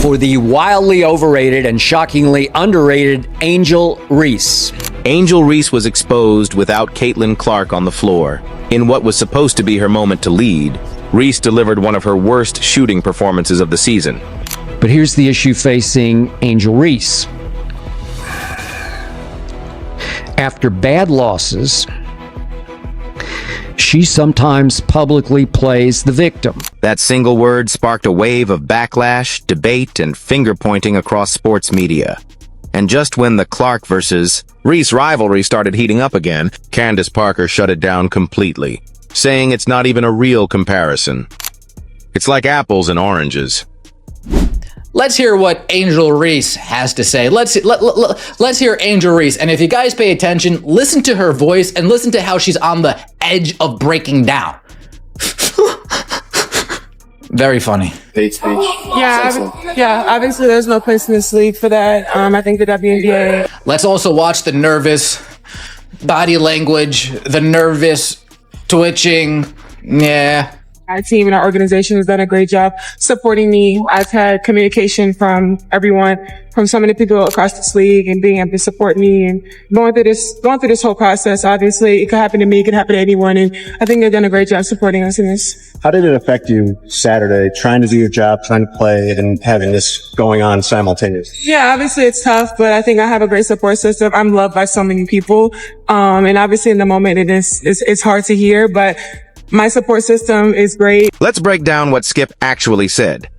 for the wildly overrated and shockingly underrated Angel Reese. Angel Reese was exposed without Caitlin Clark on the floor. In what was supposed to be her moment to lead, Reese delivered one of her worst shooting performances of the season. But here's the issue facing Angel Reese. After bad losses, she sometimes publicly plays the victim. That single word sparked a wave of backlash, debate, and finger-pointing across sports media. And just when the Clark versus Reese rivalry started heating up again, Candace Parker shut it down completely, saying it's not even a real comparison. It's like apples and oranges. Let's hear what Angel Reese has to say. Let's hear Angel Reese. And if you guys pay attention, listen to her voice and listen to how she's on the edge of breaking down. Very funny. Yeah, obviously there's no place in this league for that. I think the WNBA. Let's also watch the nervous body language, the nervous twitching. Yeah. Our team and our organization has done a great job supporting me. I've had communication from everyone, from so many people across this league, and being able to support me and going through this whole process. Obviously, it could happen to me, it could happen to anyone, and I think they've done a great job supporting us in this. How did it affect you Saturday, trying to do your job, trying to play, and having this going on simultaneously? Yeah, obviously it's tough, but I think I have a great support system. I'm loved by so many people, and obviously in the moment it's hard to hear, but my support system is great. Let's break down what Skip actually said.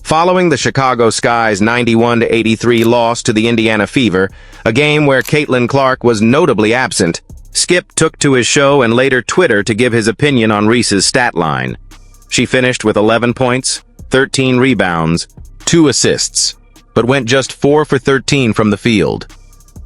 Following the Chicago Sky's 91-83 loss to the Indiana Fever, a game where Caitlin Clark was notably absent, Skip took to his show and later Twitter to give his opinion on Reese's stat line. She finished with 11 points, 13 rebounds, 2 assists, but went just 4 for 13 from the field.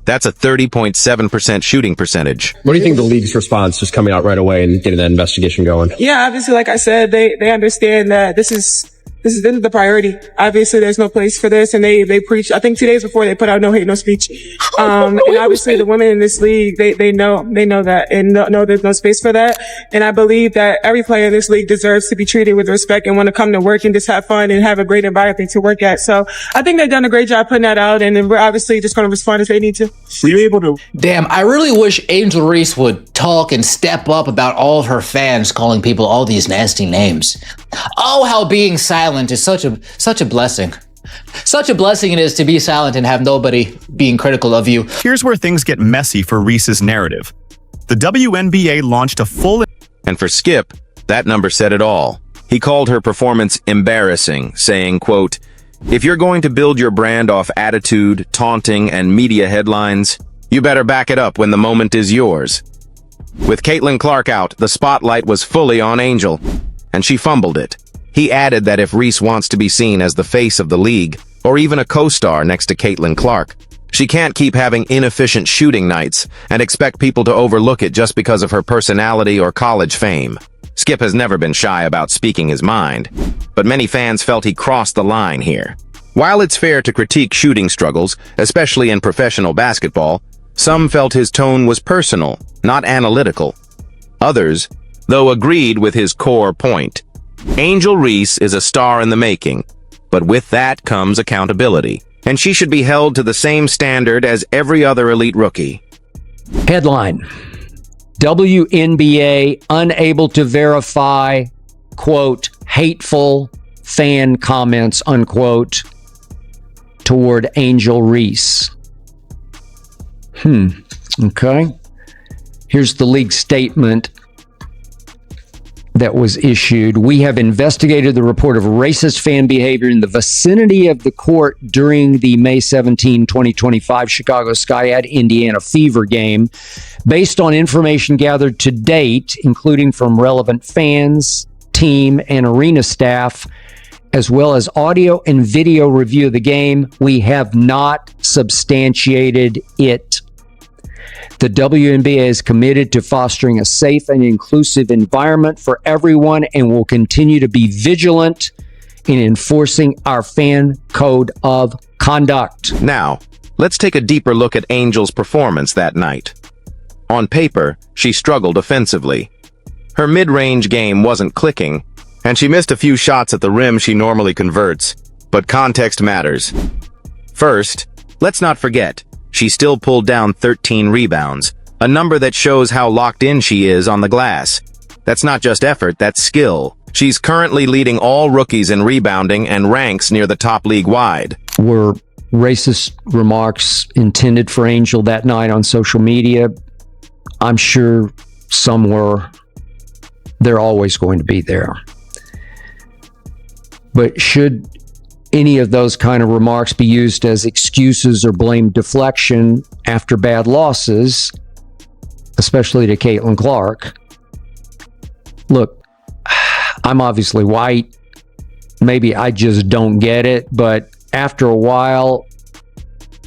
That's a 30.7% shooting percentage. What do you think the league's response just coming out right away and getting that investigation going? Yeah, obviously, like I said, they understand that this is the priority. Obviously, there's no place for this, and they preach. I think 2 days before they put out no hate, no speech. And obviously the women in this league, they know that and know there's no space for that. And I believe that every player in this league deserves to be treated with respect and want to come to work and just have fun and have a great environment to work at. So I think they've done a great job putting that out, and we're obviously just going to respond as they need to. Were you able to? Damn, I really wish Angel Reese would talk and step up about all of her fans calling people all these nasty names. Oh, how being silent is such a blessing. Such a blessing it is to be silent and have nobody being critical of you. Here's where things get messy for Reese's narrative. The WNBA launched a full... And for Skip, that number said it all. He called her performance embarrassing, saying, quote, "If you're going to build your brand off attitude, taunting, and media headlines, you better back it up when the moment is yours." With Caitlin Clark out, the spotlight was fully on Angel, and she fumbled it. He added that if Reese wants to be seen as the face of the league, or even a co-star next to Caitlin Clark, she can't keep having inefficient shooting nights and expect people to overlook it just because of her personality or college fame. Skip has never been shy about speaking his mind, but many fans felt he crossed the line here. While it's fair to critique shooting struggles, especially in professional basketball, some felt his tone was personal, not analytical. Others, though, agreed with his core point. Angel Reese is a star in the making, but with that comes accountability, and she should be held to the same standard as every other elite rookie. Headline: WNBA unable to verify, quote, hateful fan comments, unquote, toward Angel Reese. Okay. Here's the league statement that was issued. "We have investigated the report of racist fan behavior in the vicinity of the court during the May 17, 2025 Chicago Sky at Indiana Fever game. Based on information gathered to date, including from relevant fans, team, and arena staff, as well as audio and video review of the game, we have not substantiated it. The WNBA is committed to fostering a safe and inclusive environment for everyone and will continue to be vigilant in enforcing our fan code of conduct." Now, let's take a deeper look at Angel's performance that night. On paper, she struggled offensively. Her mid-range game wasn't clicking, and she missed a few shots at the rim she normally converts. But context matters. First, let's not forget, she still pulled down 13 rebounds, a number that shows how locked in she is on the glass. That's not just effort, that's skill. She's currently leading all rookies in rebounding and ranks near the top league-wide. Were racist remarks intended for Angel that night on social media? I'm sure some were. They're always going to be there. But should any of those kind of remarks be used as excuses or blame deflection after bad losses, especially to Caitlin Clark? Look, I'm obviously white. Maybe I just don't get it, but after a while,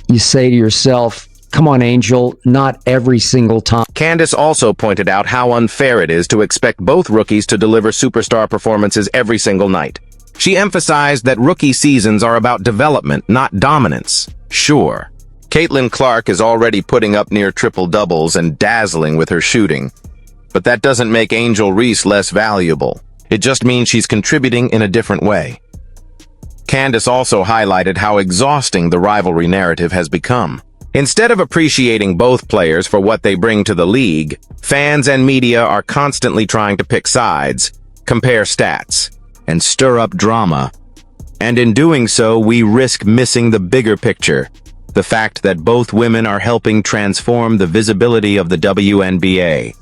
you say to yourself, come on, Angel, not every single time. Candace also pointed out how unfair it is to expect both rookies to deliver superstar performances every single night. She emphasized that rookie seasons are about development, not dominance. Sure, Caitlin Clark is already putting up near triple-doubles and dazzling with her shooting, but that doesn't make Angel Reese less valuable. It just means she's contributing in a different way. Candace also highlighted how exhausting the rivalry narrative has become. Instead of appreciating both players for what they bring to the league, fans and media are constantly trying to pick sides, compare stats, and stir up drama. And in doing so, we risk missing the bigger picture, the fact that both women are helping transform the visibility of the WNBA.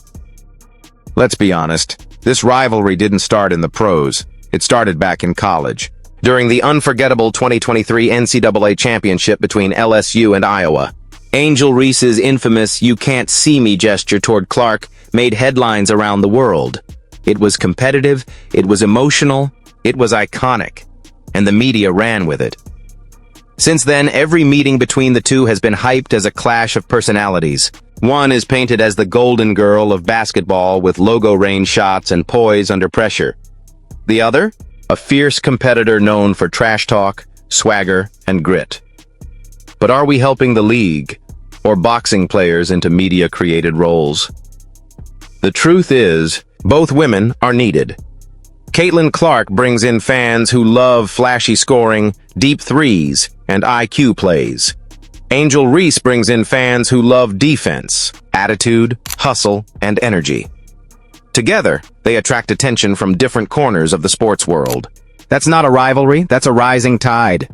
Let's be honest, this rivalry didn't start in the pros. It started back in college, during the unforgettable 2023 NCAA championship between LSU and Iowa. Angel Reese's infamous "you can't see me" gesture toward Clark made headlines around the world. It was competitive, it was emotional, it was iconic, and the media ran with it. Since then, every meeting between the two has been hyped as a clash of personalities. One is painted as the golden girl of basketball with logo-range shots and poise under pressure. The other, a fierce competitor known for trash talk, swagger, and grit. But are we helping the league, or boxing players into media-created roles? The truth is, both women are needed. Caitlin Clark brings in fans who love flashy scoring, deep threes, and IQ plays. Angel Reese brings in fans who love defense, attitude, hustle, and energy. Together, they attract attention from different corners of the sports world. That's not a rivalry, that's a rising tide.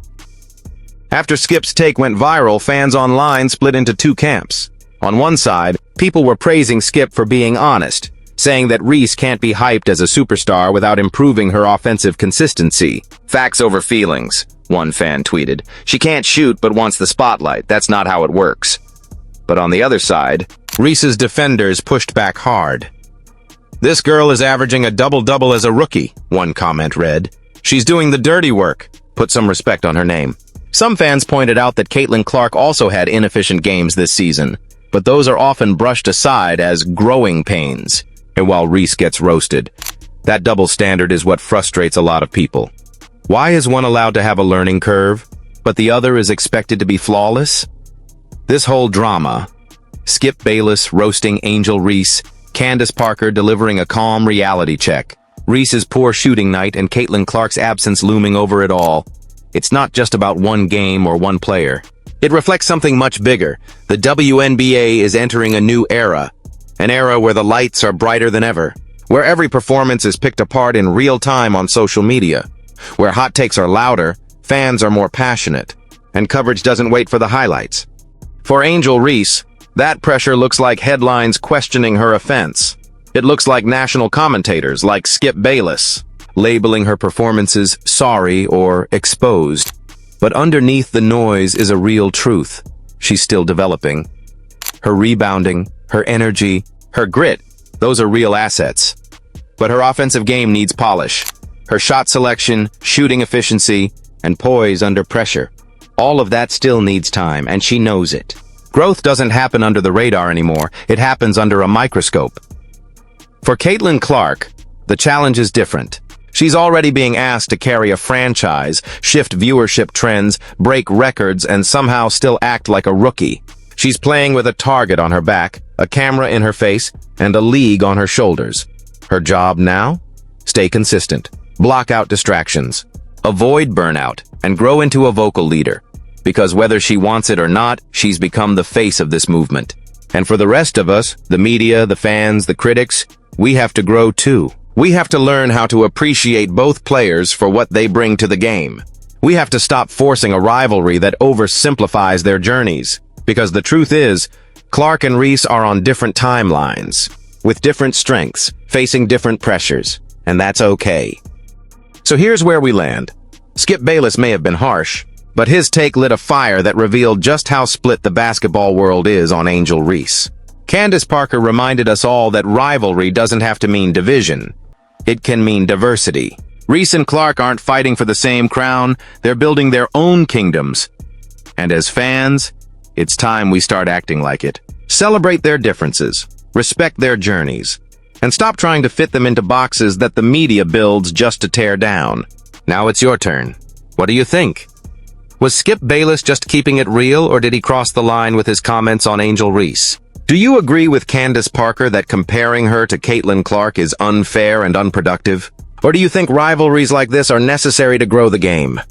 After Skip's take went viral, fans online split into two camps. On one side, people were praising Skip for being honest, saying that Reese can't be hyped as a superstar without improving her offensive consistency. Facts over feelings, one fan tweeted. She can't shoot but wants the spotlight. That's not how it works. But on the other side, Reese's defenders pushed back hard. This girl is averaging a double-double as a rookie, one comment read. She's doing the dirty work. Put some respect on her name. Some fans pointed out that Caitlin Clark also had inefficient games this season, but those are often brushed aside as growing pains. And while Reese gets roasted, that double standard is what frustrates a lot of people. Why is one allowed to have a learning curve, but the other is expected to be flawless? This whole drama, Skip Bayless roasting Angel Reese, Candace Parker delivering a calm reality check, Reese's poor shooting night, and Caitlin Clark's absence looming over it all, it's not just about one game or one player. It reflects something much bigger. The WNBA is entering a new era. An era where the lights are brighter than ever, where every performance is picked apart in real time on social media, where hot takes are louder, fans are more passionate, and coverage doesn't wait for the highlights. For Angel Reese, that pressure looks like headlines questioning her offense. It looks like national commentators like Skip Bayless labeling her performances sorry or exposed. But underneath the noise is a real truth. She's still developing. Her rebounding, her energy, her grit, those are real assets. But her offensive game needs polish. Her shot selection, shooting efficiency, and poise under pressure. All of that still needs time, and she knows it. Growth doesn't happen under the radar anymore. It happens under a microscope. For Caitlin Clark, the challenge is different. She's already being asked to carry a franchise, shift viewership trends, break records, and somehow still act like a rookie. She's playing with a target on her back, a camera in her face, and a league on her shoulders. Her job now? Stay consistent. Block out distractions. Avoid burnout. and grow into a vocal leader. Because whether she wants it or not, she's become the face of this movement. And for the rest of us, the media, the fans, the critics, we have to grow too. We have to learn how to appreciate both players for what they bring to the game. We have to stop forcing a rivalry that oversimplifies their journeys. Because the truth is, Clark and Reese are on different timelines, with different strengths, facing different pressures, and that's okay. So here's where we land. Skip Bayless may have been harsh, but his take lit a fire that revealed just how split the basketball world is on Angel Reese. Candace Parker reminded us all that rivalry doesn't have to mean division. It can mean diversity. Reese and Clark aren't fighting for the same crown, they're building their own kingdoms. And as fans, it's time we start acting like it. Celebrate their differences, respect their journeys, and stop trying to fit them into boxes that the media builds just to tear down. Now it's your turn. What do you think? Was Skip Bayless just keeping it real, or did he cross the line with his comments on Angel Reese? Do you agree with Candace Parker that comparing her to Caitlin Clark is unfair and unproductive? Or do you think rivalries like this are necessary to grow the game?